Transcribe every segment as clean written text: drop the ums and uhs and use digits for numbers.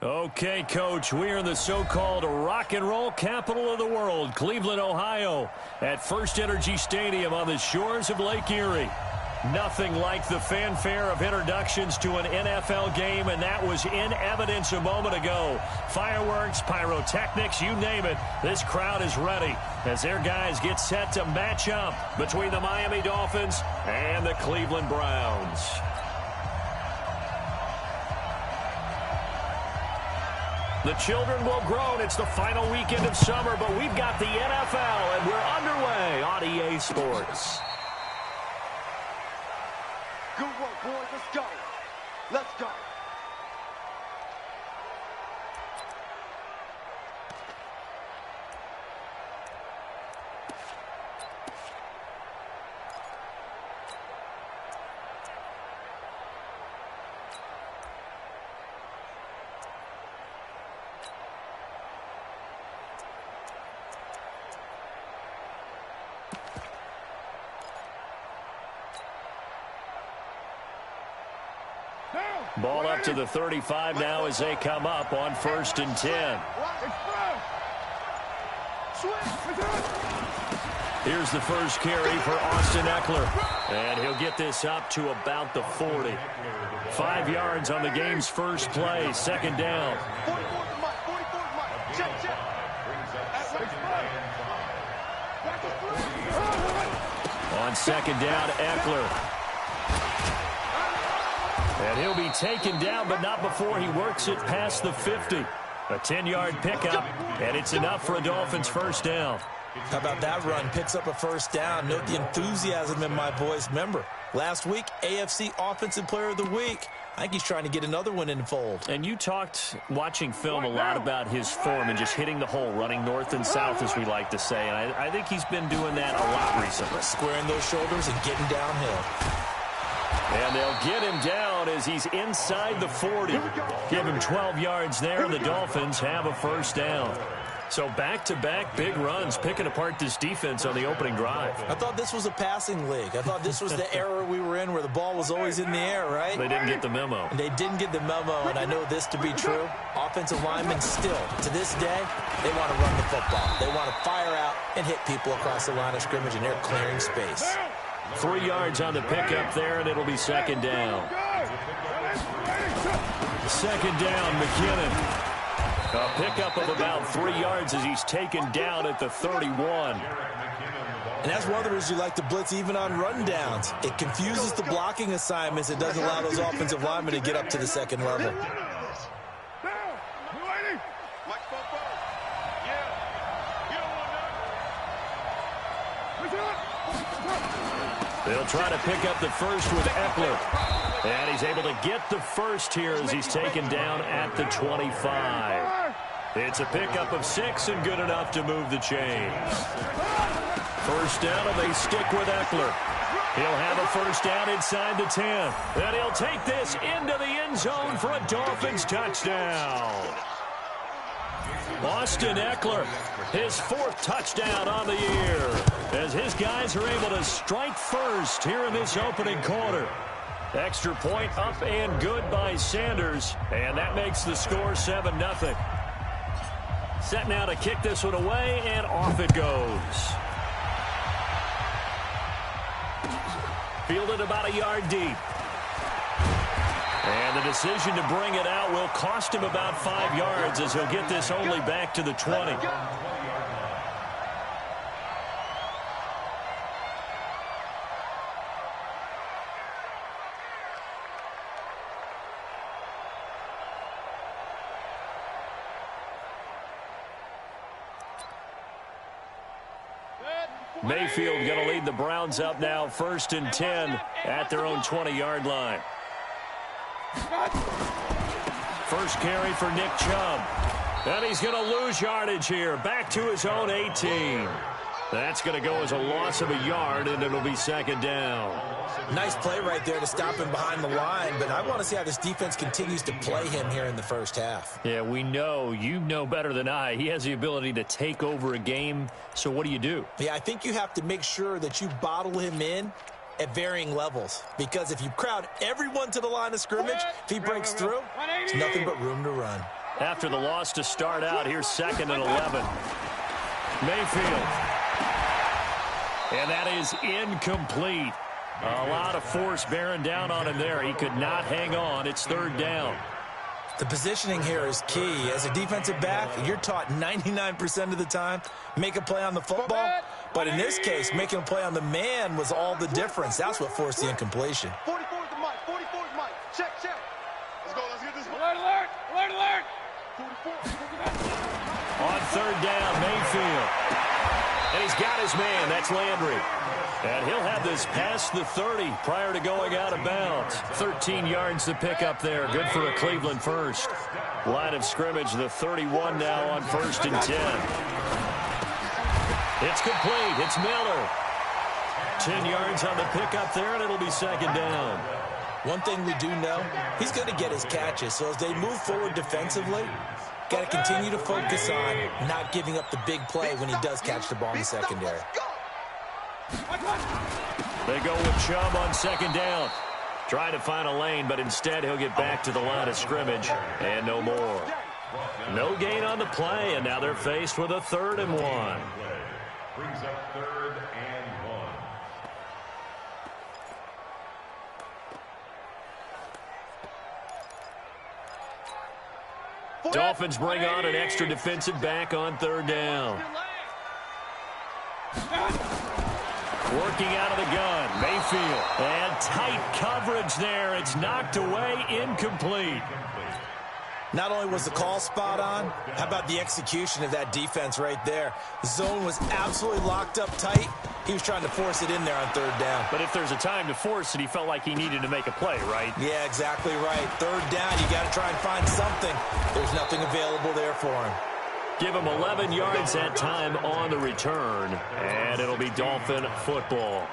Okay, Coach, we are in the so-called rock and roll capital of the world, Cleveland, Ohio, at First Energy Stadium on the shores of Lake Erie. Nothing like the fanfare of introductions to an NFL game, and that was in evidence a moment ago. Fireworks, pyrotechnics, you name it, this crowd is ready as their guys get set to match up between the Miami Dolphins and the Cleveland Browns. The children will groan. It's the final weekend of summer, but we've got the NFL, and we're underway on EA Sports. Good work, boys. Let's go. Let's go. Ball up to the 35 now as they come up on 1st and 10. Here's the first carry for Austin Ekeler. And he'll get this up to about the 40. 5 yards on the game's first play, 2nd down. On 2nd down, Ekeler. And he'll be taken down, but not before he works it past the 50. A 10-yard pickup, and it's enough for a Dolphins first down. How about that run? Picks up a first down. Note the enthusiasm in my voice. Remember, last week, AFC Offensive Player of the Week. I think he's trying to get another one in the fold. And you talked, watching film, a lot about his form and just hitting the hole, running north and south, as we like to say. And I think he's been doing that a lot recently. Squaring those shoulders and getting downhill. And they'll get him down as he's inside the 40. Give him 12 yards there, and the Dolphins have a first down. So back-to-back big runs, picking apart this defense on the opening drive. I thought this was a passing league. I thought this was the era we were in where the ball was always in the air, right? They didn't get the memo. And they didn't get the memo, and I know this to be true. Offensive linemen still, to this day, they want to run the football. They want to fire out and hit people across the line of scrimmage, and they're clearing space. 3 yards on the pickup there, and it'll be 2nd down. 2nd down, McKinnon. A pickup of about 3 yards as he's taken down at the 31. And that's one of the reasons you like to blitz even on rundowns. It confuses the blocking assignments. It doesn't allow those offensive linemen to get up to the second level. They'll try to pick up the first with Ekeler. And he's able to get the first here as he's taken down at the 25. It's a pickup of 6 and good enough to move the chains. First down, and they stick with Ekeler. He'll have a first down inside the 10. And he'll take this into the end zone for a Dolphins touchdown. Austin Ekeler, his 4th touchdown on the year, as his guys are able to strike first here in this opening quarter. Extra point up and good by Sanders, and that makes the score 7-0. Set now to kick this one away, and off it goes. Fielded about a yard deep. And the decision to bring it out will cost him about 5 yards as he'll get this only back to the 20. Mayfield going to lead the Browns up now, 1st and 10 at their own 20-yard line. First carry for Nick Chubb. And he's going to lose yardage here. Back to his own 18. That's going to go as a loss of a yard, and it'll be 2nd down. Nice play right there to stop him behind the line, but I want to see how this defense continues to play him here in the first half. Yeah, we know. You know better than I. He has the ability to take over a game, so what do? Yeah, I think you have to make sure that you bottle him in at varying levels, because if you crowd everyone to the line of scrimmage, if he breaks through, it's nothing but room to run. after the loss to start out. Here's 2nd and 11. Mayfield. And that is incomplete. A lot of force bearing down on him there. He could not hang on. It's 3rd down. The positioning here is key. As a defensive back, you're taught 99% of the time, make a play on the football. But in this case, making a play on the man was all the difference. That's what forced the incompletion. 44 is the mic. 44 is mic. Check, check. Let's go. Let's get this. Alert, alert. Alert, alert. 44. On 3rd down, Mayfield. And he's got his man. That's Landry. And he'll have this past the 30 prior to going out of bounds. 13 yards to pick up there. Good for a Cleveland first. Line of scrimmage, the 31 now on 1st and 10. It's complete. It's Miller. 10 yards on the pickup there, and it'll be 2nd down. One thing we do know, he's going to get his catches. So as they move forward defensively, got to continue to focus on not giving up the big play when he does catch the ball in the secondary. They go with Chubb on 2nd down. Trying to find a lane, but instead he'll get back to the line of scrimmage. And no more. No gain on the play, and now they're faced with a 3rd and 1. Brings up 3rd and 1. Dolphins bring on an extra defensive back on 3rd down. Working out of the gun, Mayfield. And tight coverage there. It's knocked away, incomplete. Not only was the call spot on, how about the execution of that defense right there? The zone was absolutely locked up tight. He was trying to force it in there on 3rd down. But if there's a time to force it, he felt like he needed to make a play, right? Yeah, exactly right. 3rd down, you got to try and find something. There's nothing available there for him. Give him 11 yards that time on the return, and it'll be Dolphin football.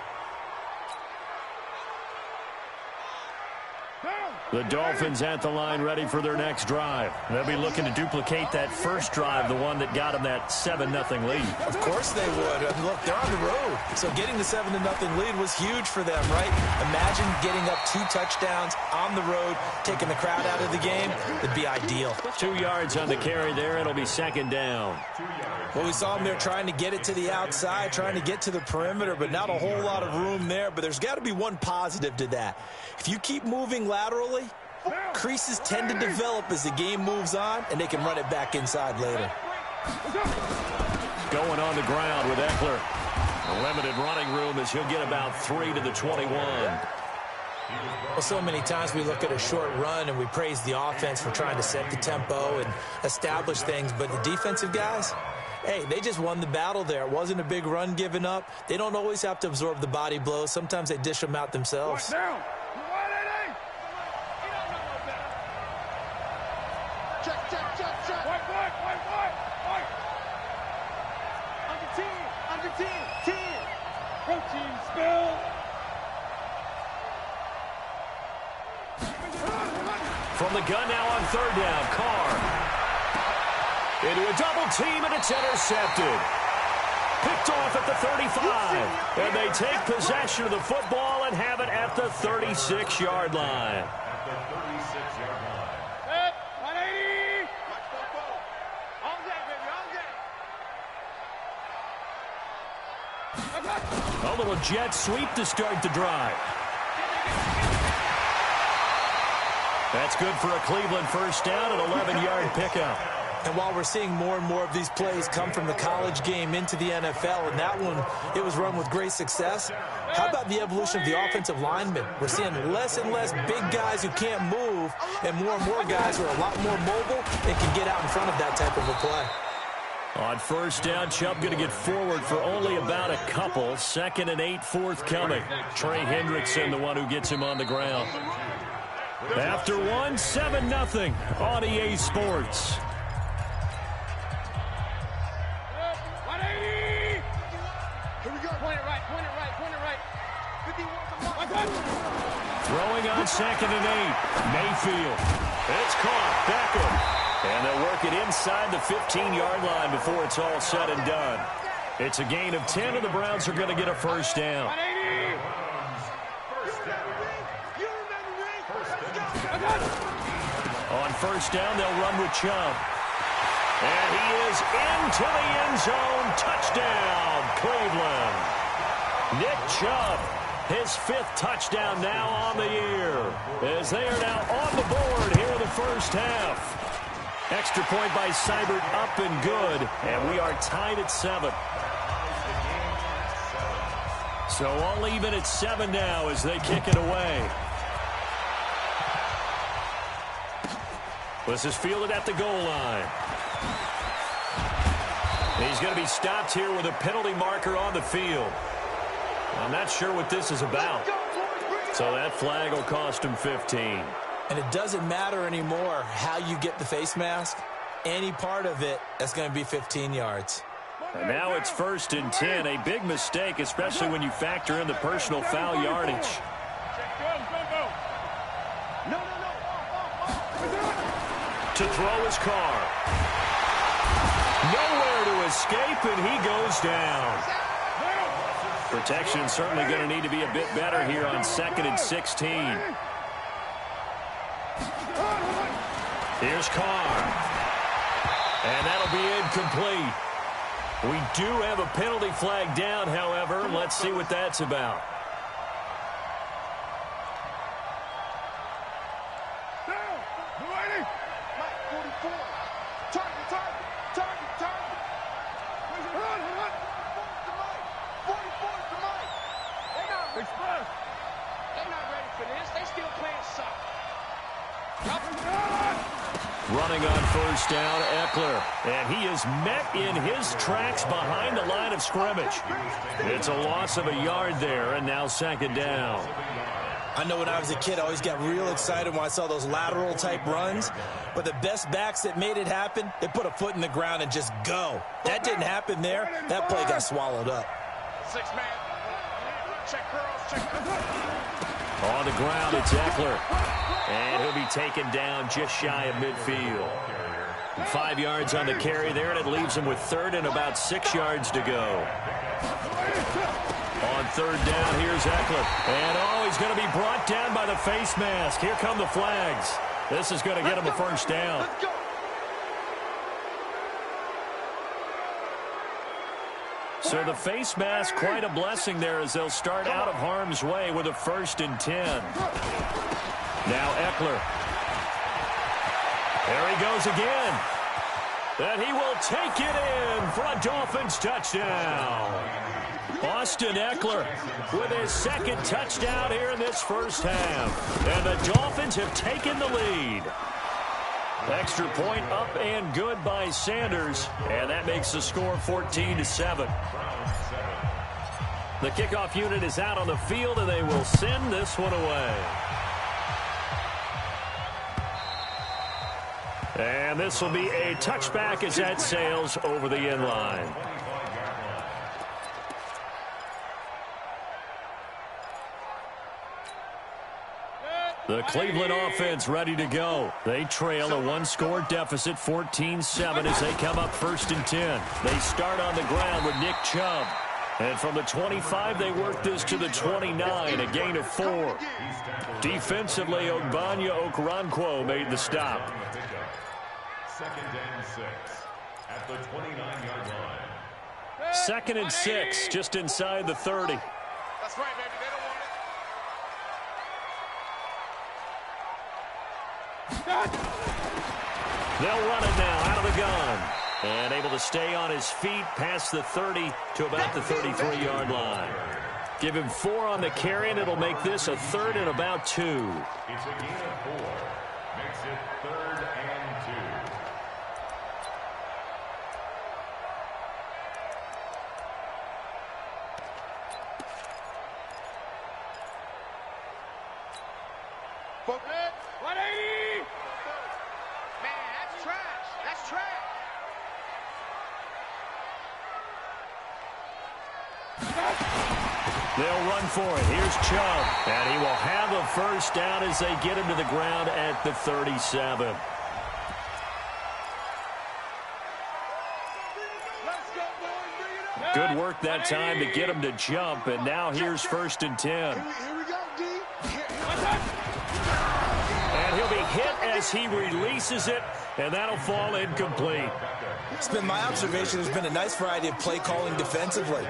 The Dolphins at the line ready for their next drive. They'll be looking to duplicate that first drive, the one that got them that 7-0 lead. Of course they would. I mean, look, they're on the road. So getting the 7-0 lead was huge for them, right? Imagine getting up 2 touchdowns on the road, taking the crowd out of the game. It'd be ideal. 2 yards on the carry there. It'll be 2nd down. Well, we saw them there trying to get it to the outside, trying to get to the perimeter, but not a whole lot of room there. But there's got to be one positive to that. If you keep moving laterally, creases tend to develop as the game moves on, and they can run it back inside later. Going on the ground with Eckler. A limited running room as he'll get about 3 to the 21. Well, so many times we look at a short run and we praise the offense for trying to set the tempo and establish things, but the defensive guys, hey, they just won the battle there. It wasn't a big run given up. They don't always have to absorb the body blows. Sometimes they dish them out themselves. Check, check, check, check. Under 10, 10. Protein spill. From the gun now on 3rd down, Carr. Into a double team, and it's intercepted. Picked off at the 35. And they take possession of the football and have it at the 36-yard line. At the 36-yard line. 180. All day, baby, all day. A little jet sweep to start the drive. That's good for a Cleveland first down, an 11-yard pickup. And while we're seeing more and more of these plays come from the college game into the NFL, and that one, it was run with great success, how about the evolution of the offensive linemen? We're seeing less and less big guys who can't move, and more guys who are a lot more mobile and can get out in front of that type of a play. On first down, Chubb going to get forward for only about a couple. 2nd and 8 forthcoming. Trey Hendrickson, the one who gets him on the ground. After 7-0 on EA Sports. 180. Here we go. Point it right. 51. Throwing on 2nd and 8. Mayfield. It's caught. Beckham. And they'll work it inside the 15-yard line before it's all said and done. It's a gain of 10, and the Browns are going to get a first down. 180. On first down, they'll run with Chubb. And he is into the end zone. Touchdown, Cleveland. Nick Chubb, his 5th touchdown now on the year, as they are now on the board here in the first half. Extra point by Seibert, up and good, and we are tied at 7. So all even at 7 now as they kick it away. This is fielded at the goal line. He's going to be stopped here with a penalty marker on the field. I'm not sure what this is about. So that flag will cost him 15. And it doesn't matter anymore how you get the face mask. Any part of it, that's going to be 15 yards. And now it's 1st and 10. A big mistake, especially when you factor in the personal foul yardage. To throw his car. Nowhere to escape, and he goes down. Protection certainly going to need to be a bit better here on 2nd and 16. Here's Carr. And that'll be incomplete. We do have a penalty flag down, however. Let's see what that's about. Running on first down, Eckler. And he is met in his tracks behind the line of scrimmage. It's a loss of a yard there, and now 2nd down. I know when I was a kid, I always got real excited when I saw those lateral-type runs. But the best backs that made it happen, they put a foot in the ground and just go. That didn't happen there. That play got swallowed up. 6-man. Check girls, check girls. On the ground, it's Eckler. And he'll be taken down just shy of midfield. 5 yards on the carry there, and it leaves him with 3rd and about 6 yards to go. On 3rd down, here's Eckler. And, he's going to be brought down by the face mask. Here come the flags. This is going to get him a first down. So the face mask, quite a blessing there as they'll start out of harm's way with a 1st and 10. Now Eckler. There he goes again. And he will take it in for a Dolphins touchdown. Austin Eckler with his 2nd touchdown here in this first half. And the Dolphins have taken the lead. Extra point up and good by Sanders. And that makes the score 14-7. The kickoff unit is out on the field, and they will send this one away. And this will be a touchback as that sails over the end line. The Cleveland offense ready to go. They trail a 1-score deficit, 14-7, as they come up 1st and 10. They start on the ground with Nick Chubb. And from the 25, they work this to the 29, a gain of 4. Defensively, Ogbanya Okoronkwo made the stop. 2nd and 6 at the 29-yard line. 2nd and 6, just inside the 30. That's right, baby. They don't want They'll run it now out of the gun. And able to stay on his feet past the 30 to about the 33-yard line. Give him 4 on the carry, and it'll make this a 3rd and about 2. It's a gain of 4. Makes it 3rd and 2. it. 180. Man, that's trash. That's trash. They'll run for it. Here's Chubb. And he will have a first down as they get him to the ground at the 37. Good work that time to get him to jump. And now here's 1st and 10. Here we go, D. And he'll be hit as he releases it, and that'll fall incomplete. It's been my observation there's been a nice variety of play calling defensively.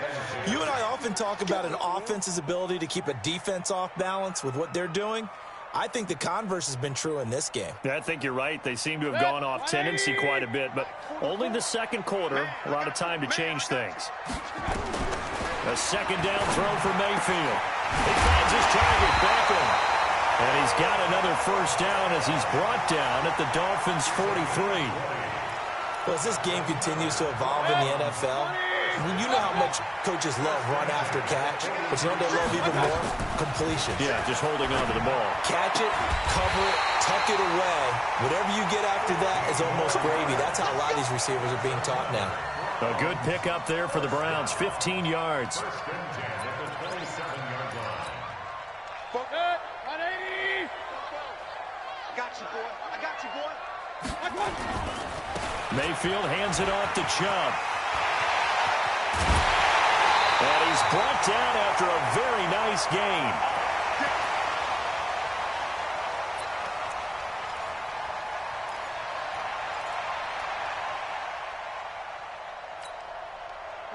You and I often talk about an offense's ability to keep a defense off balance with what they're doing. I think the converse has been true in this game. Yeah, I think you're right. They seem to have gone off tendency quite a bit, but only the second quarter, a lot of time to change things. A second down throw for Mayfield. He finds his target, Beckham. And he's got another first down as he's brought down at the Dolphins' 43. Well, as this game continues to evolve in the NFL, you know how much coaches love run after catch, but you know what they love even more? Completion. Yeah, just holding on to the ball. Catch it, cover it, tuck it away. Whatever you get after that is almost gravy. That's how a lot of these receivers are being taught now. A good pickup there for the Browns, 15 yards. Mayfield hands it off to Chubb. And he's brought down after a very nice gain.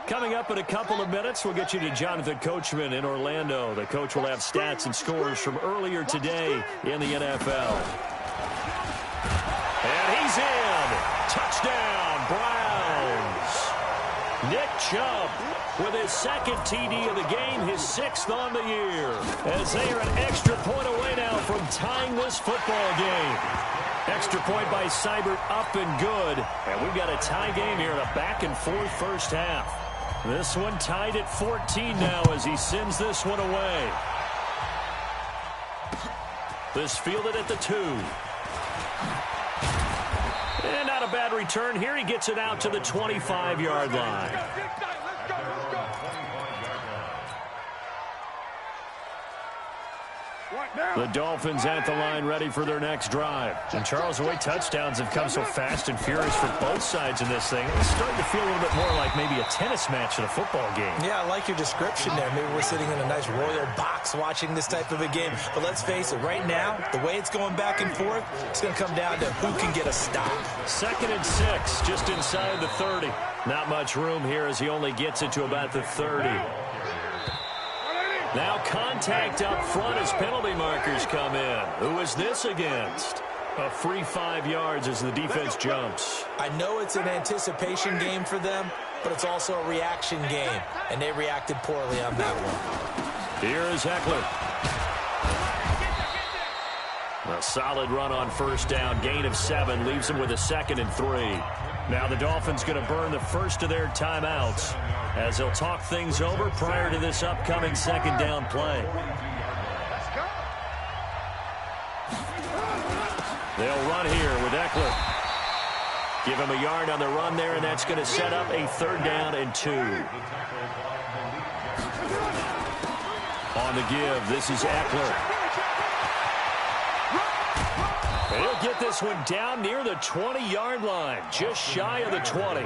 Coming up in a couple of minutes, we'll get you to Jonathan Coachman in Orlando. The coach will have stats and scores from earlier today in the NFL. And he's in. Touchdown, Browns. Nick Chubb with his second TD of the game, his 6th on the year. As they are an extra point away now from tying this football game. Extra point by Seibert, up and good. And we've got a tie game here in a back-and-forth first half. This one tied at 14 now as he sends this one away. This fielded at the 2. And not a bad return here. He gets it out to the 25-yard line. The Dolphins at the line ready for their next drive. And Charles, the way touchdowns have come so fast and furious for both sides in this thing, it's starting to feel a little bit more like maybe a tennis match in a football game. Yeah, I like your description there. Maybe we're sitting in a nice royal box watching this type of a game. But let's face it, right now, the way it's going back and forth, it's going to come down to who can get a stop. 2nd and 6, just inside the 30. Not much room here as he only gets it to about the 30. Now contact up front as penalty markers come in. Who is this against? A free 5 yards as the defense jumps. I know it's an anticipation game for them, but it's also a reaction game, and they reacted poorly on that one. Here is Eckler. A solid run on first down. Gain of 7 leaves him with a 2nd and 3. Now the Dolphins going to burn the first of their timeouts as they'll talk things over prior to this upcoming 2nd down play. They'll run here with Eckler. Give him a yard on the run there, and that's going to set up a 3rd down and 2. On the give, this is Eckler. He'll get this one down near the 20-yard line, just shy of the 20.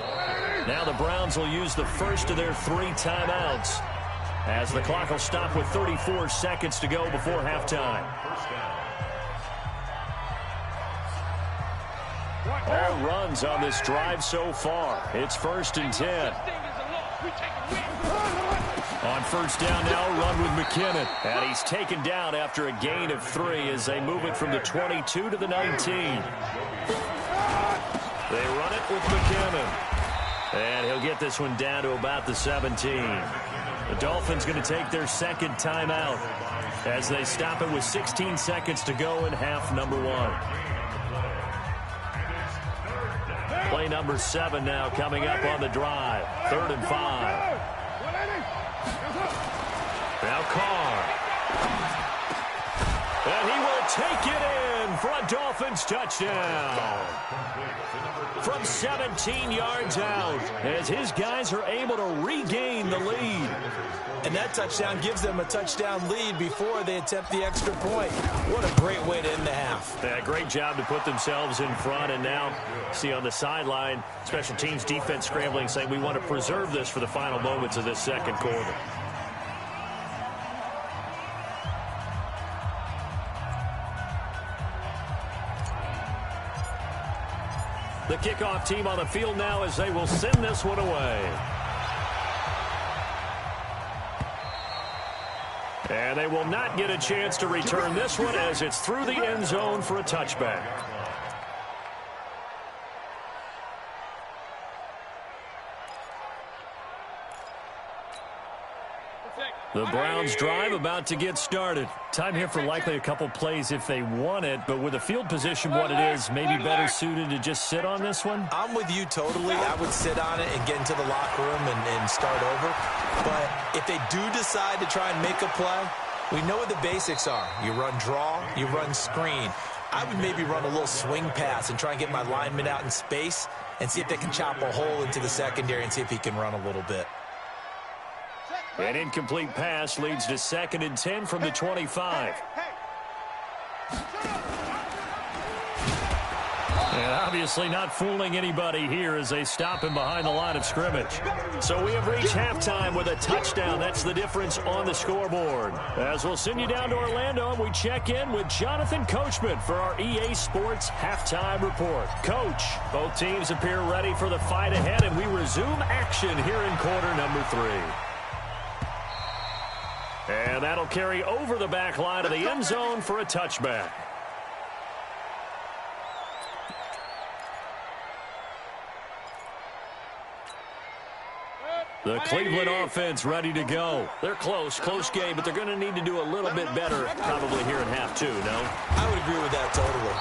Now the Browns will use the first of their 3 timeouts as the clock will stop with 34 seconds to go before halftime. All runs on this drive so far. It's 1st and 10. On first down now, run with McKinnon. And he's taken down after a gain of 3 as they move it from the 22 to the 19. They run it with McKinnon. And he'll get this one down to about the 17. The Dolphins going to take their 2nd timeout as they stop it with 16 seconds to go in half number 1. Play number 7 now coming up on the drive. 3rd and 5. Now Carr. And he will take it in for a Dolphins touchdown. From 17 yards out as his guys are able to regain the lead. And that touchdown gives them a touchdown lead before they attempt the extra point. What a great way to end the half. Yeah, great job to put themselves in front. And now, see on the sideline, special teams defense scrambling, saying we want to preserve this for the final moments of this 2nd quarter. The kickoff team on the field now as they will send this one away. And they will not get a chance to return this one as it's through the end zone for a touchback. The Browns drive about to get started. Time here for likely a couple plays if they want it, but with the field position what it is, maybe better suited to just sit on this one? I'm with you totally. I would sit on it and get into the locker room and start over. But if they do decide to try and make a play, we know what the basics are. You run draw, you run screen. I would maybe run a little swing pass and try and get my lineman out in space and see if they can chop a hole into the secondary and see if he can run a little bit. An incomplete pass leads to 2nd and 10 from the 25. And obviously not fooling anybody here as they stop him behind the line of scrimmage. So we have reached halftime with a touchdown. That's the difference on the scoreboard. As we'll send you down to Orlando, and we check in with Jonathan Coachman for our EA Sports Halftime Report. Coach, both teams appear ready for the fight ahead, and we resume action here in quarter number 3. And that'll carry over the back line of the end zone for a touchback. The Cleveland offense ready to go. They're close game, but they're going to need to do a little bit better probably here in half 2, no? I would agree with that totally.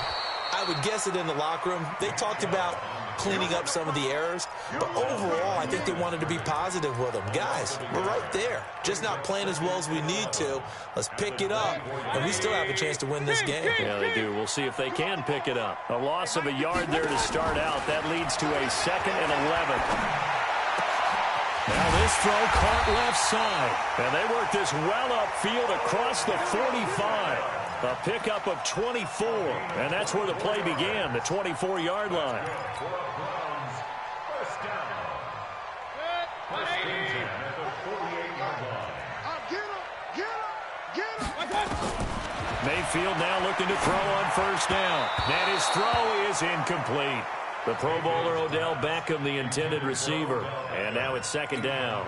I would guess it in the locker room. They talked about cleaning up some of the errors, but overall, I think they wanted to be positive with them. Guys, we're right there. Just not playing as well as we need to. Let's pick it up, and we still have a chance to win this game. Yeah, they do. We'll see if they can pick it up. A loss of a yard there to start out. That leads to a 2nd and 11. Now this throw caught left side. And they work this well upfield across the 45. A pickup of 24. And that's where the play began, the 24-yard line. Mayfield now looking to throw on 1st down. And his throw is incomplete. The Pro Bowler Odell Beckham, the intended receiver. And now it's 2nd down.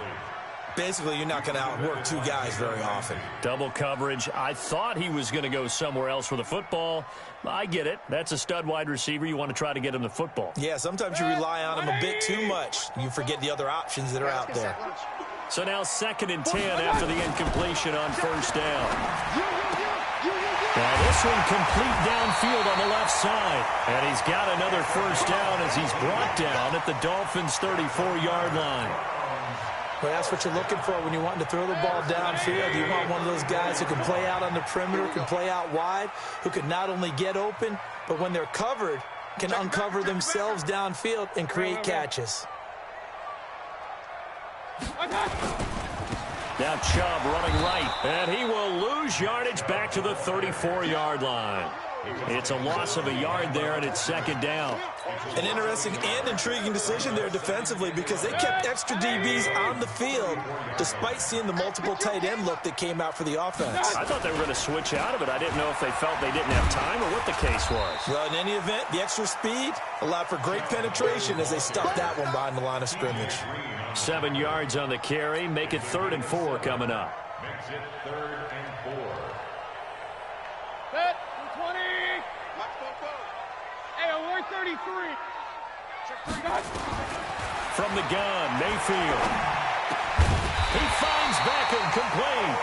Basically, you're not going to outwork 2 guys very often. Double coverage. I thought he was going to go somewhere else for the football. I get it. That's a stud wide receiver. You want to try to get him the football. Yeah, sometimes you rely on him a bit too much. You forget the other options that are out there. So now 2nd and 10 after the incompletion on 1st down. Now this one complete downfield on the left side. And he's got another 1st down as he's brought down at the Dolphins' 34-yard line. Well, that's what you're looking for when you want to throw the ball downfield. You want one of those guys who can play out on the perimeter, can play out wide, who can not only get open, but when they're covered, can uncover themselves downfield and create catches. Now Chubb running right, and he will lose yardage back to the 34-yard line. It's a loss of a yard there, and it's 2nd down. An interesting and intriguing decision there defensively because they kept extra DBs on the field despite seeing the multiple tight end look that came out for the offense. I thought they were going to switch out of it. I didn't know if they felt they didn't have time or what the case was. Well, in any event, the extra speed allowed for great penetration as they stuffed that one behind the line of scrimmage. 7 yards on the carry. Make it 3rd and 4 coming up. Makes it 3rd and 4. Set, 20. Hey, we're 33. From the gun, Mayfield. He finds Beckham complete.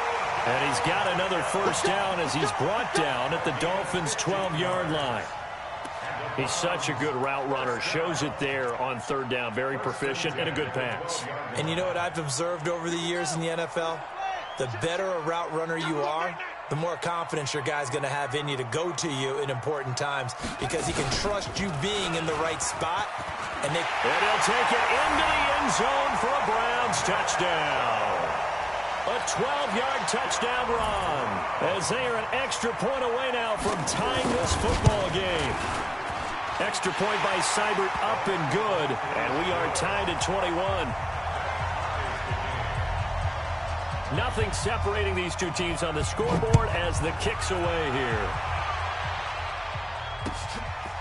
And he's got another 1st down as he's brought down at the Dolphins' 12-yard line. He's such a good route runner. Shows it there on 3rd down. Very proficient and a good pass. And you know what I've observed over the years in the NFL? The better a route runner you are, the more confidence your guy's going to have in you to go to you in important times because he can trust you being in the right spot. And he'll take it into the end zone for a Browns touchdown. A 12-yard touchdown run as they are an extra point away now from tying this football game. Extra point by Seibert up and good, and we are tied at 21. Nothing separating these two teams on the scoreboard as the kick's away here.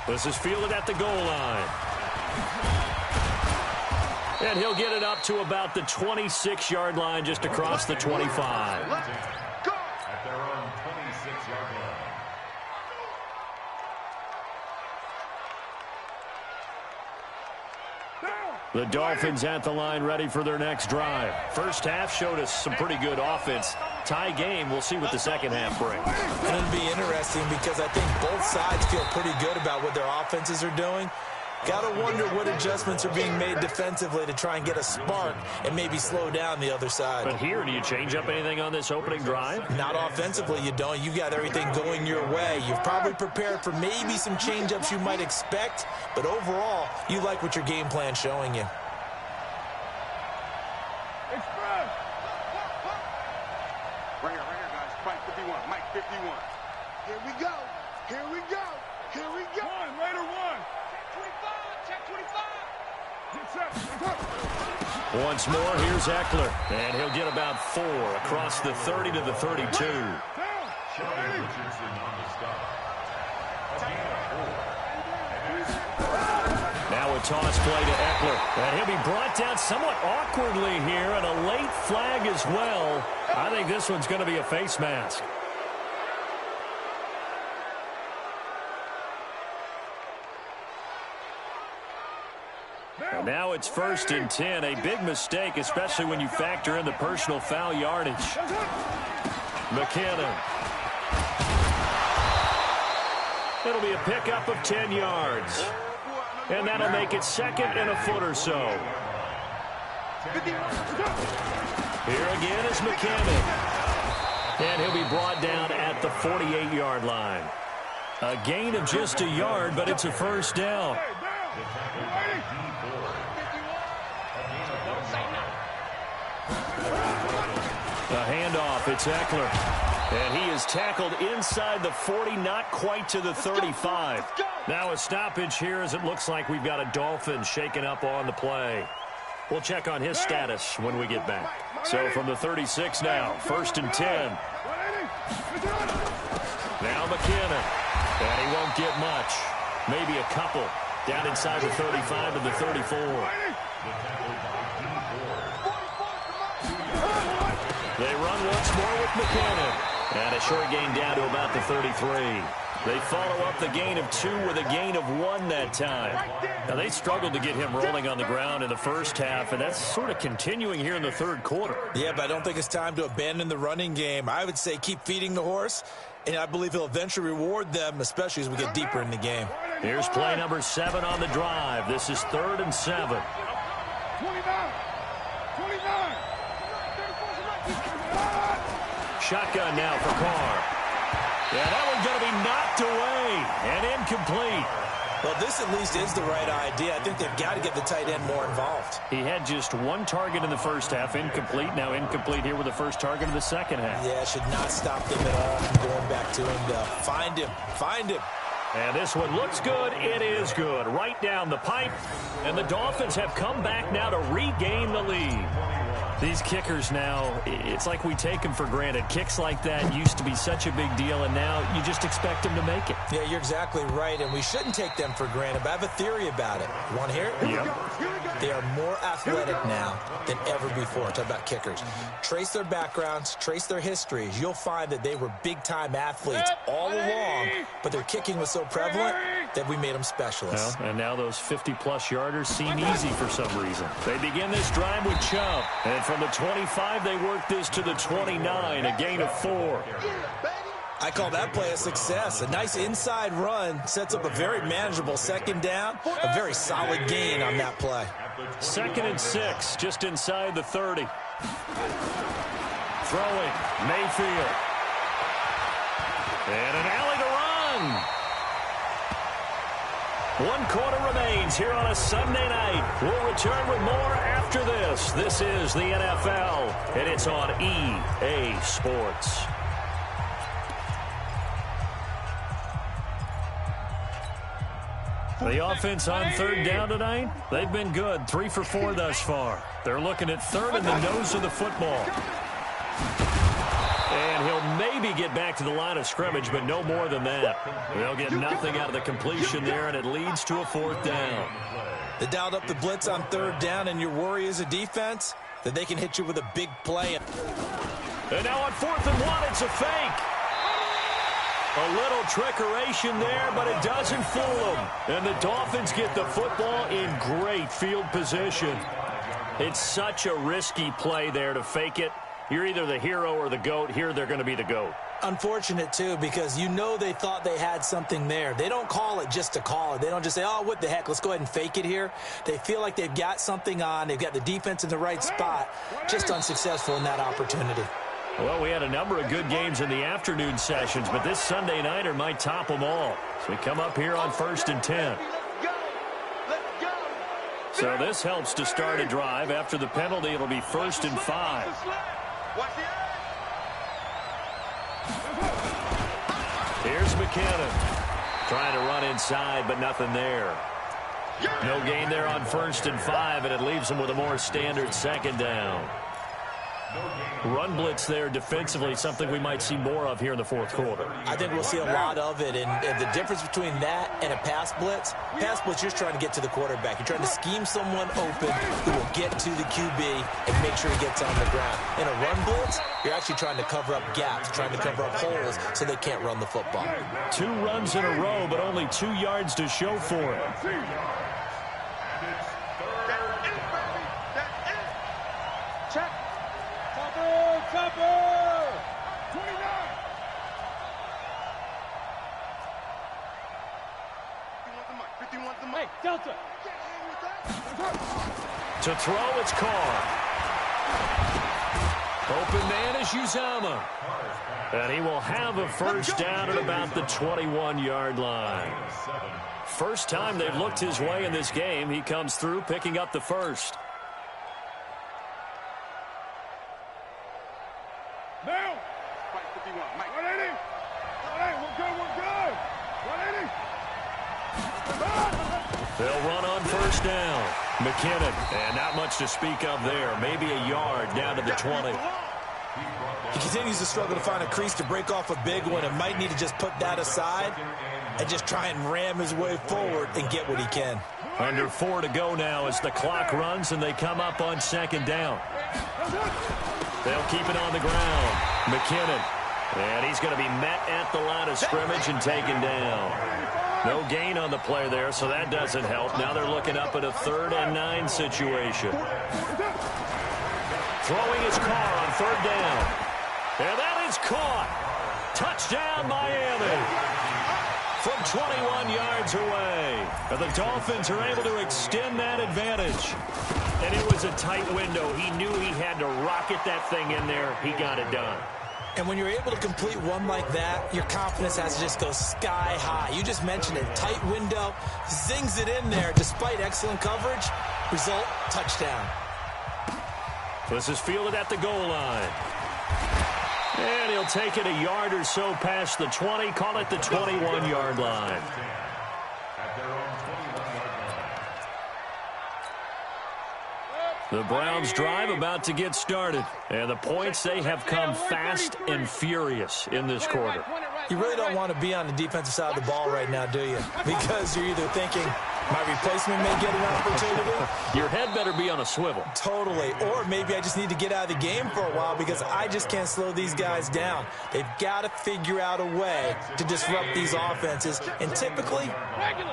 This is fielded at the goal line. And he'll get it up to about the 26-yard line, just across the 25. At their own 26-yard line. The Dolphins at the line, ready for their next drive. First half showed us some pretty good offense. Tie game, we'll see what the second half brings. And it'll be interesting because I think both sides feel pretty good about what their offenses are doing. Got to wonder what adjustments are being made defensively to try and get a spark and maybe slow down the other side. But here, do you change up anything on this opening drive? Not offensively, you don't. You got everything going your way. You've probably prepared for maybe some change-ups you might expect, but overall, you like what your game plan's showing you. Right here, guys. Mike 51. Mike 51. Here we go. Here we go. Here we go. Raider 1. Check 25. Once more, here's Eckler. And he'll get about 4 across the 30 to the 32. Sheldon Richardson on the stop. Now a toss play to Eckler. And he'll be brought down somewhat awkwardly here, and a late flag as well. I think this one's going to be a face mask. And now it's 1st and 10. A big mistake, especially when you factor in the personal foul yardage. McKinnon. It'll be a pickup of 10 yards. And that'll make it 2nd and a foot or so. Here again is McKinnon. And he'll be brought down at the 48-yard line. A gain of just a yard, but it's a first down. A handoff, it's Eckler. And he is tackled inside the 40, not quite to the 35. Now a stoppage here as it looks like we've got a Dolphin shaken up on the play. We'll check on his status when we get back. So from the 36 now, 1st and 10. Now McKinnon. And he won't get much. Maybe a couple. Down inside the 35 to the 34. They run once more with McKinnon. And a short gain down to about the 33. They follow up the gain of 2 with a gain of 1 that time. Now, they struggled to get him rolling on the ground in the first half, and that's sort of continuing here in the third quarter. Yeah, but I don't think it's time to abandon the running game. I would say keep feeding the horse, and I believe he'll eventually reward them, especially as we get deeper in the game. Here's play number 7 on the drive. This is 3rd and 7. 29. Shotgun now for Carr. Yeah, that one's going to be knocked away and incomplete. Well, this at least is the right idea. I think they've got to get the tight end more involved. He had just 1 target in the first half, incomplete. Now incomplete here with the first target of the second half. Yeah, it should not stop them at all from going back to him. Find him. Find him. And this one looks good. It is good. Right down the pipe. And the Dolphins have come back now to regain the lead. These kickers now, it's like we take them for granted. Kicks like that used to be such a big deal, and now you just expect them to make it. Yeah, you're exactly right, and we shouldn't take them for granted, but I have a theory about it. You want to hear it? Yep. They are more athletic now than ever before. Talk about kickers. Trace their backgrounds, trace their histories. You'll find that they were big-time athletes all along, but their kicking was so prevalent that we made them specialists. Well, and now those 50-plus yarders seem easy for some reason. They begin this drive with Chubb. And from the 25, they work this to the 29, a gain of 4. I call that play a success. A nice inside run sets up a very manageable second down, a very solid gain on that play. 2nd and 6, just inside the 30. Throwing, Mayfield. And an alley to run. 1 quarter remains here on a Sunday night. We'll return with more after this. This is the NFL, and it's on EA Sports. The offense on 3rd down tonight, they've been good. 3 for 4 thus far. They're looking at 3rd in the nose of the football. And he'll maybe get back to the line of scrimmage, but no more than that. They'll get nothing out of the completion there, and it leads to a 4th down. They dialed up the blitz on third down, and your worry as a defense that they can hit you with a big play. And now on 4th and 1, it's a fake. A little trickeration there, but it doesn't fool them. And the Dolphins get the football in great field position. It's such a risky play there to fake it. You're either the hero or the GOAT. Here they're going to be the GOAT. Unfortunate, too, because you know they thought they had something there. They don't call it just to call it. They don't just say, oh, what the heck, let's go ahead and fake it here. They feel like they've got something on. They've got the defense in the right spot. Just unsuccessful in that opportunity. Well, we had a number of good games in the afternoon sessions, but this Sunday nighter might top them all. So we come up here on 1st and 10. So this helps to start a drive. After the penalty, it'll be 1st and 5. Here's McKinnon. Trying to run inside, but nothing there. No gain there on 1st and 5, and it leaves them with a more standard 2nd down. Run blitz there defensively, something we might see more of here in the 4th quarter. I think we'll see a lot of it, and the difference between that and a pass blitz, you're just trying to get to the quarterback. You're trying to scheme someone open who will get to the QB and make sure he gets on the ground. In a run blitz, you're actually trying to cover up gaps, trying to cover up holes so they can't run the football. 2 runs in a row, but only 2 yards to show for it. Delta. To throw, it's Carr. Open man is Uzomah. And he will have a first down at about the 21-yard line. First time they've looked his way in this game. He comes through, picking up the first. Now. Mike 51. Mike 180. 180. We're good. We're good. 180. They'll run on first down. McKinnon, and not much to speak of there. Maybe a yard down to the 20. He continues to struggle to find a crease to break off a big one and might need to just put that aside and just try and ram his way forward and get what he can. Under 4 to go now as the clock runs and they come up on 2nd down. They'll keep it on the ground. McKinnon, and he's going to be met at the line of scrimmage and taken down. No gain on the play there, so that doesn't help. Now they're looking up at a 3rd and 9 situation. Throwing his Carr on 3rd down. And that is caught. Touchdown, Miami. From 21 yards away. And the Dolphins are able to extend that advantage. And it was a tight window. He knew he had to rocket that thing in there. He got it done. And when you're able to complete one like that, your confidence has to just go sky high. You just mentioned it. Tight window, zings it in there despite excellent coverage. Result, touchdown. This is fielded at the goal line. And he'll take it a yard or so past the 20, call it the 21-yard line. The Browns drive about to get started. And the points, they have come fast and furious in this quarter. You really don't want to be on the defensive side of the ball right now, do you? Because you're either thinking, my replacement may get an opportunity. Your head better be on a swivel. Totally. Or maybe I just need to get out of the game for a while because I just can't slow these guys down. They've got to figure out a way to disrupt these offenses. And typically,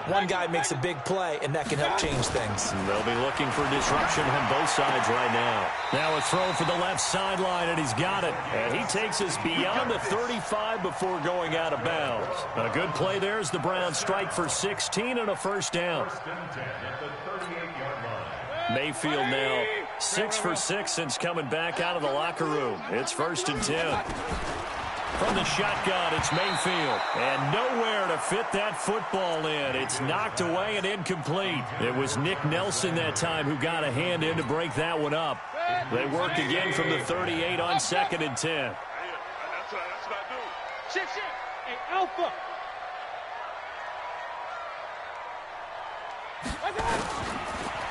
one guy makes a big play, and that can help change things. They'll be looking for disruption on both sides right now. Now a throw for the left sideline, and he's got it. And he takes us beyond the 35 before going out of bounds. A good play there as the Browns strike for 16 and a first down. Mayfield now 6 for 6 since coming back out of the locker room. It's 1st and 10. From the shotgun, it's Mayfield. And nowhere to fit that football in. It's knocked away and incomplete. It was Nick Nelson that time who got a hand in to break that one up. They work again from the 38 on 2nd and 10. That's what I do. Shift. Hey, Alpha.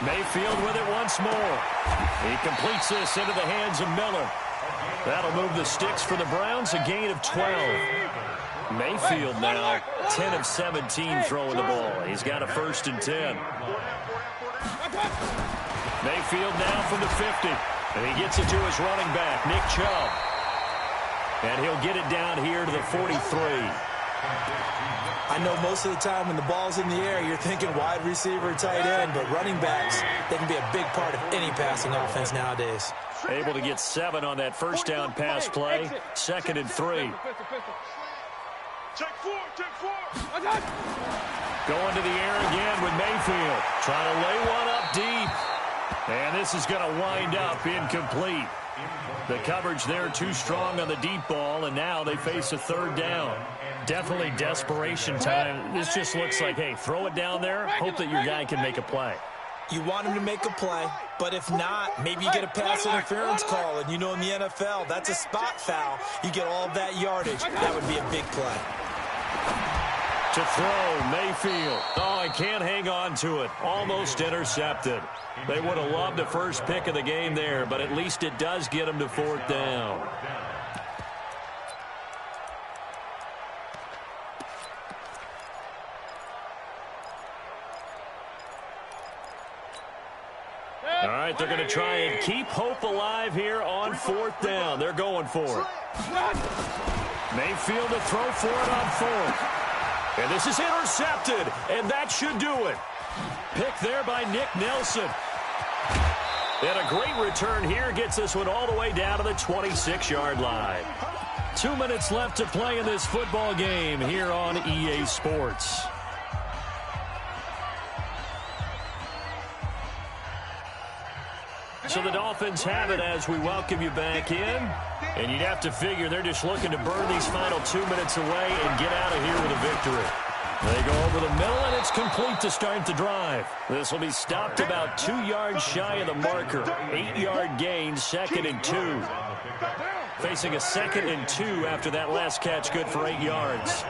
Mayfield with it once more. He completes this into the hands of Miller. That'll move the sticks for the Browns, a gain of 12. Mayfield now 10 of 17 throwing the ball. He's got a 1st and 10. Mayfield now from the 50. And he gets it to his running back, Nick Chubb. And he'll get it down here to the 43. I know most of the time when the ball's in the air, you're thinking wide receiver, tight end, but running backs, they can be a big part of any passing offense nowadays. Able to get 7 on that 1st down pass play. 2nd and 3. Take 4, take 4. Going to the air again with Mayfield. Trying to lay one up deep. And this is going to wind up incomplete. The coverage there too strong on the deep ball, and now they face a 3rd down. Definitely desperation time. This just looks like, hey, throw it down there, hope that your guy can make a play. You want him to make a play, but if not, maybe you get a pass interference call, and you know in the NFL, that's a spot foul. You get all of that yardage. That would be a big play. To throw, Mayfield. Oh, he can't hang on to it. Almost intercepted. They would have loved the first pick of the game there, but at least it does get him to 4th down. All right, they're going to try and keep hope alive here on 4th down. They're going for it. Mayfield to throw for it on 4th. And this is intercepted, and that should do it. Pick there by Nick Nelson. And a great return here gets this one all the way down to the 26-yard line. 2 minutes left to play in this football game here on EA Sports. So the Dolphins have it as we welcome you back in. And you'd have to figure they're just looking to burn these final 2 minutes away and get out of here with a victory. They go over the middle, and it's complete to start the drive. This will be stopped about 2 yards shy of the marker. 8-yard gain, 2nd and 2. Facing a 2nd and 2 after that last catch, good for 8 yards.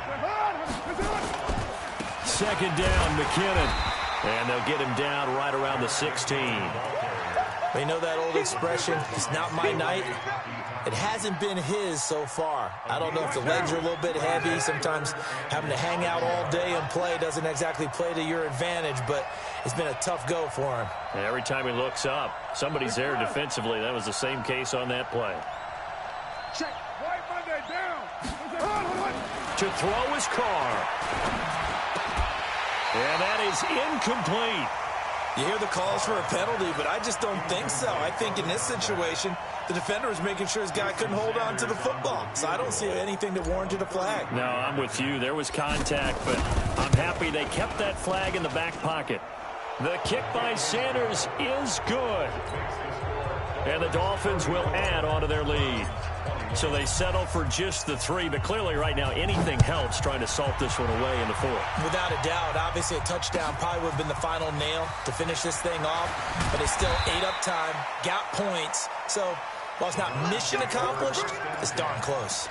2nd down, McKinnon. And they'll get him down right around the 16. They know that old expression, it's not my night. It hasn't been his so far. I don't know if the legs are a little bit heavy. Sometimes having to hang out all day and play doesn't exactly play to your advantage, but it's been a tough go for him. And every time he looks up, somebody's there defensively. That was the same case on that play. Check. White Monday down. To throw his car. And that is incomplete. You hear the calls for a penalty, but I just don't think so. I think in this situation, the defender was making sure his guy couldn't hold on to the football. So I don't see anything that warranted a flag. No, I'm with you. There was contact, but I'm happy they kept that flag in the back pocket. The kick by Sanders is good. And the Dolphins will add onto their lead. So they settle for just the 3, but clearly right now anything helps trying to salt this one away in the 4th. Without a doubt, obviously a touchdown probably would have been the final nail to finish this thing off, but it's still ate up time, got points. So while it's not mission accomplished, it's darn close.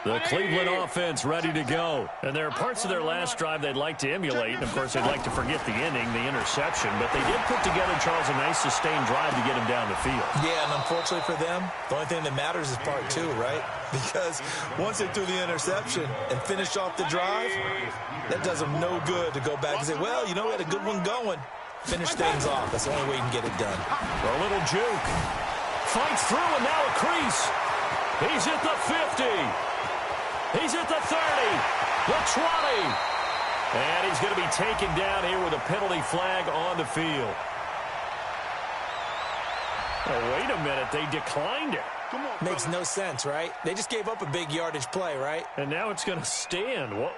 The Cleveland offense ready to go. And there are parts of their last drive they'd like to emulate. And, of course, they'd like to forget the ending, the interception. But they did put together, Charles, a nice sustained drive to get him down the field. Yeah, and unfortunately for them, the only thing that matters is part 2, right? Because once they threw the interception and finished off the drive, that does them no good to go back and say, well, you know, we had a good one going. Finish things off. That's the only way you can get it done. A little juke. Fights through, and now a crease. He's at the 50. He's at the 30, the 20, and he's going to be taken down here with a penalty flag on the field. Oh, wait a minute, they declined it. Makes no sense, right? They just gave up a big yardage play, right? And now it's going to stand. What?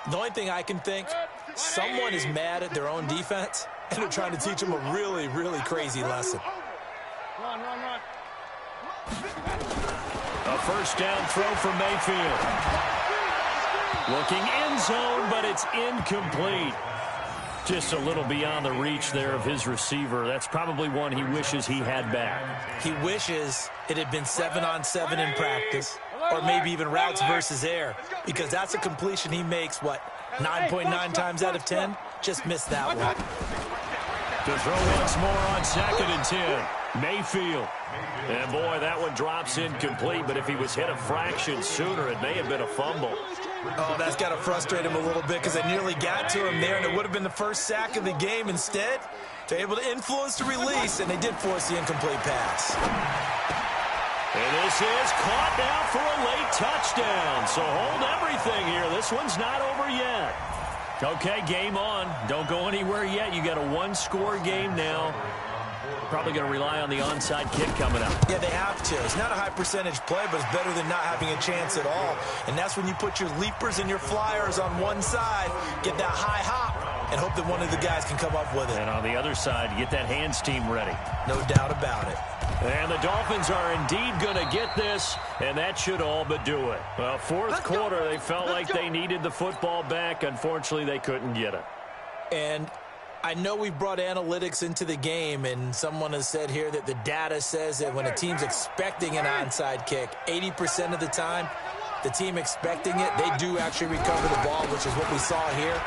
The only thing I can think, someone is mad at their own defense, and they're trying to teach them a really, really crazy lesson. Run. A first down throw from Mayfield. Looking end zone, but it's incomplete. Just a little beyond the reach there of his receiver. That's probably one he wishes he had back. He wishes it had been 7-on-7 in practice, or maybe even routes versus air, because that's a completion he makes, 9.9 times out of 10? Just missed that one. To throw once more on 2nd and 10. Mayfield. And boy, that one drops incomplete, but if he was hit a fraction sooner, it may have been a fumble. Oh, that's got to frustrate him a little bit because they nearly got to him there, and it would have been the first sack of the game. Instead, they're able to influence the release, and they did force the incomplete pass. And this is caught now for a late touchdown. So hold everything here. This one's not over yet. Okay, game on. Don't go anywhere yet. You got a one-score game now. Probably going to rely on the onside kick coming up. Yeah, they have to. It's not a high percentage play, but it's better than not having a chance at all. And that's when you put your leapers and your flyers on one side, get that high hop, and hope that one of the guys can come up with it. And on the other side, get that hands team ready. No doubt about it. And the Dolphins are indeed going to get this, and that should all but do it. Well, fourth quarter, they felt like they needed the football back. Unfortunately, they couldn't get it. And I know we've brought analytics into the game, and someone has said here that the data says that when a team's expecting an onside kick, 80% of the time, the team expecting it, they do actually recover the ball, which is what we saw here.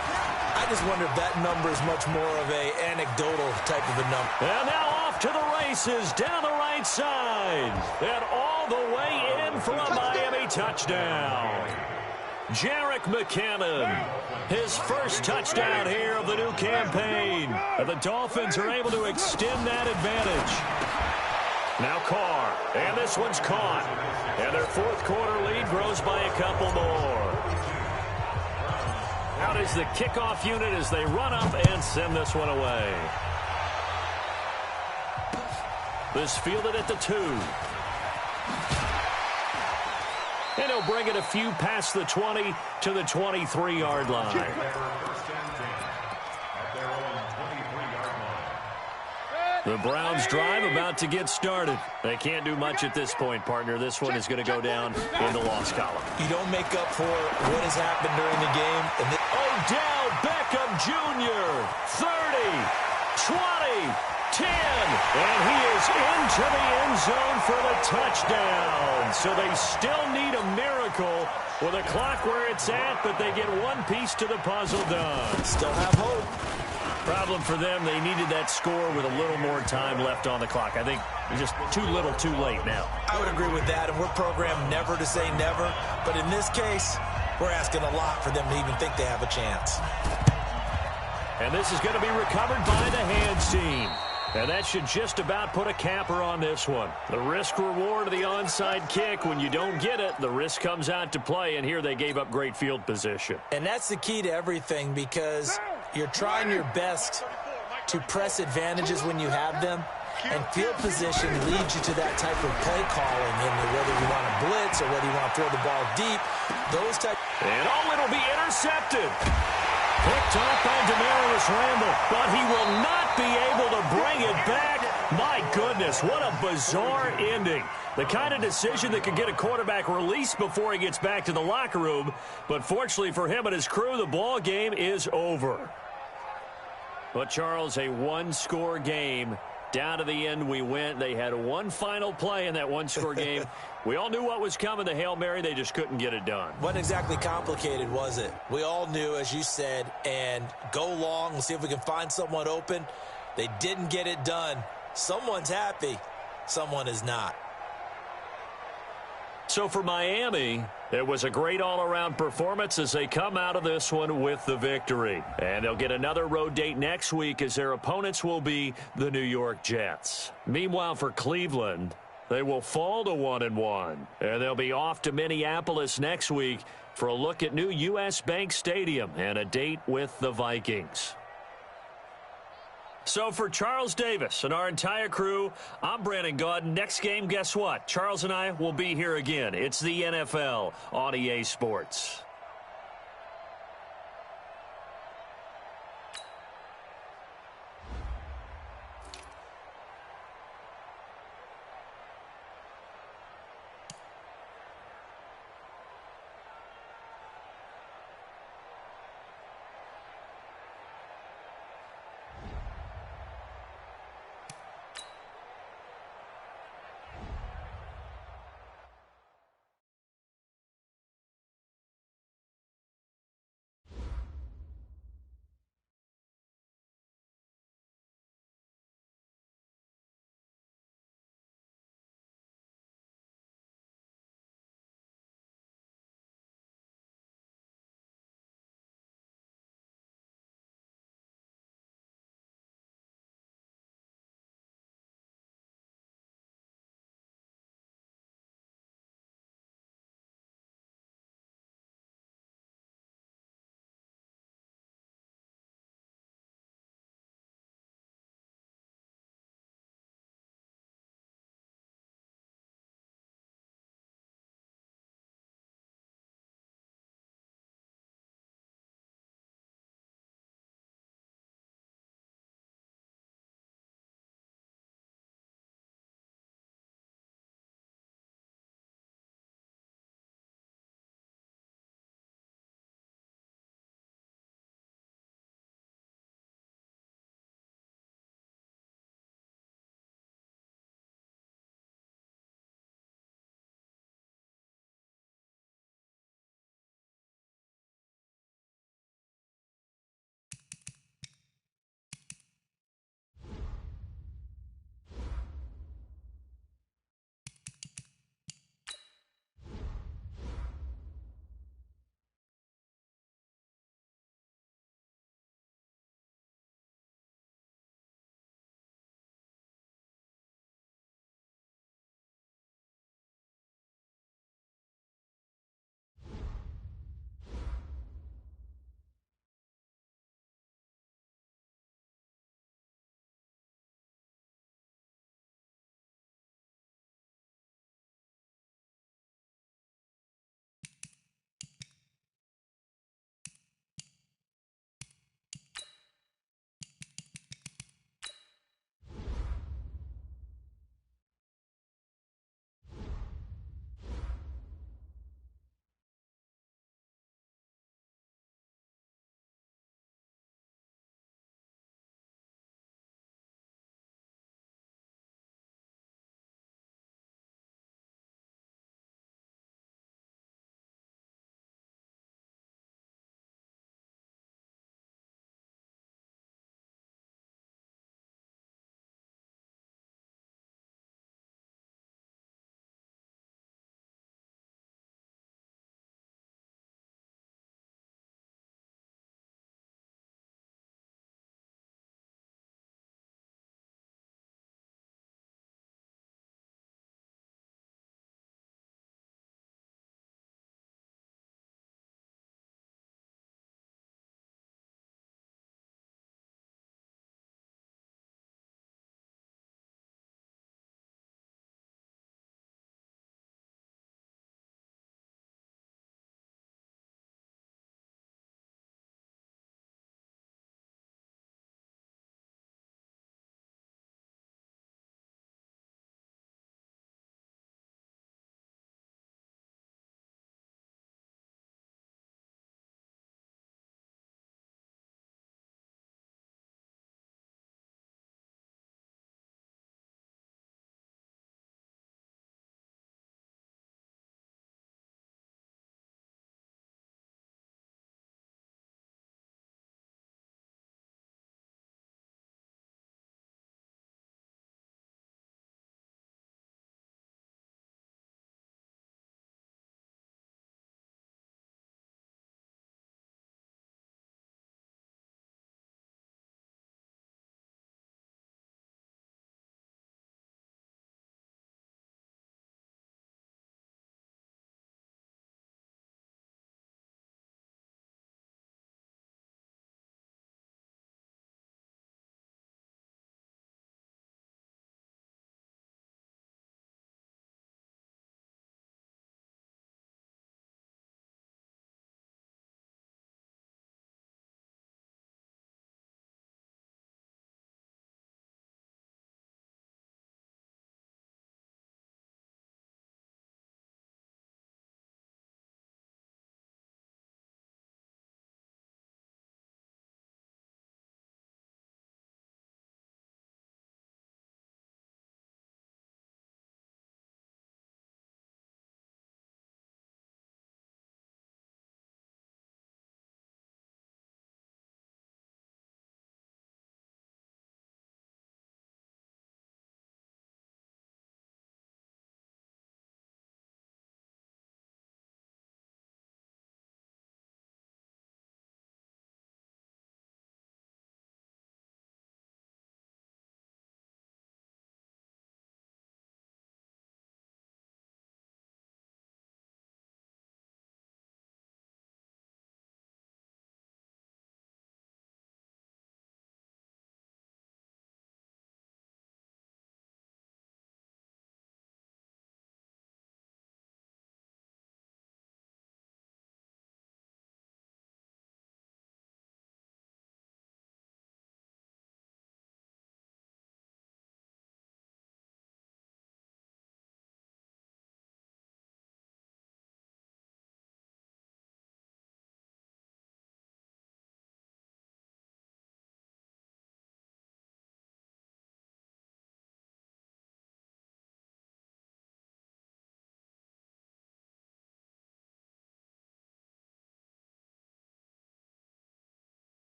I just wonder if that number is much more of an anecdotal type of a number. And now off to the races down the right side. And all the way in for a Miami touchdown. Jerick McKinnon, his first touchdown here of the new campaign. And the Dolphins are able to extend that advantage. Now Carr, and this one's caught. And their fourth quarter lead grows by a couple more. Out is the kickoff unit as they run up and send this one away. This fielded at the 2. And he'll bring it a few past the 20 to the 23-yard line. The Browns drive about to get started. They can't do much at this point, partner. This one is going to go down in the loss column. You don't make up for what has happened during the game. Odell Beckham Jr., 30, 20, 10, and he is into the end zone for the touchdown. So they still need a miracle with a clock where it's at, but they get one piece to the puzzle done. Still have hope. Problem for them, they needed that score with a little more time left on the clock. I think just too little too late now. I would agree with that, and we're programmed never to say never. But in this case, we're asking a lot for them to even think they have a chance. And this is going to be recovered by the hands team. And that should just about put a capper on this one. The risk-reward of the onside kick, when you don't get it, the risk comes out to play, and here they gave up great field position. And that's the key to everything, because you're trying your best to press advantages when you have them, and field position leads you to that type of play calling, and whether you want to blitz or whether you want to throw the ball deep, those type. And it'll be intercepted. Picked off by Damarious Randall, but he will not be able to bring it back. My goodness, what a bizarre ending. The kind of decision that could get a quarterback released before he gets back to the locker room. But fortunately for him and his crew, the ball game is over. But, Charles, a one-score game. Down to the end we went. They had one final play in that one-score game. We all knew what was coming, the Hail Mary. They just couldn't get it done. Wasn't exactly complicated, was it? We all knew, as you said, and go long and see if we can find someone open. They didn't get it done. Someone's happy. Someone is not. So for Miami, it was a great all-around performance as they come out of this one with the victory. And they'll get another road date next week as their opponents will be the New York Jets. Meanwhile, for Cleveland, they will fall to 1-1. And they'll be off to Minneapolis next week for a look at new U.S. Bank Stadium and a date with the Vikings. So for Charles Davis and our entire crew, I'm Brandon Gaudin. Next game, guess what? Charles and I will be here again. It's the NFL on EA Sports.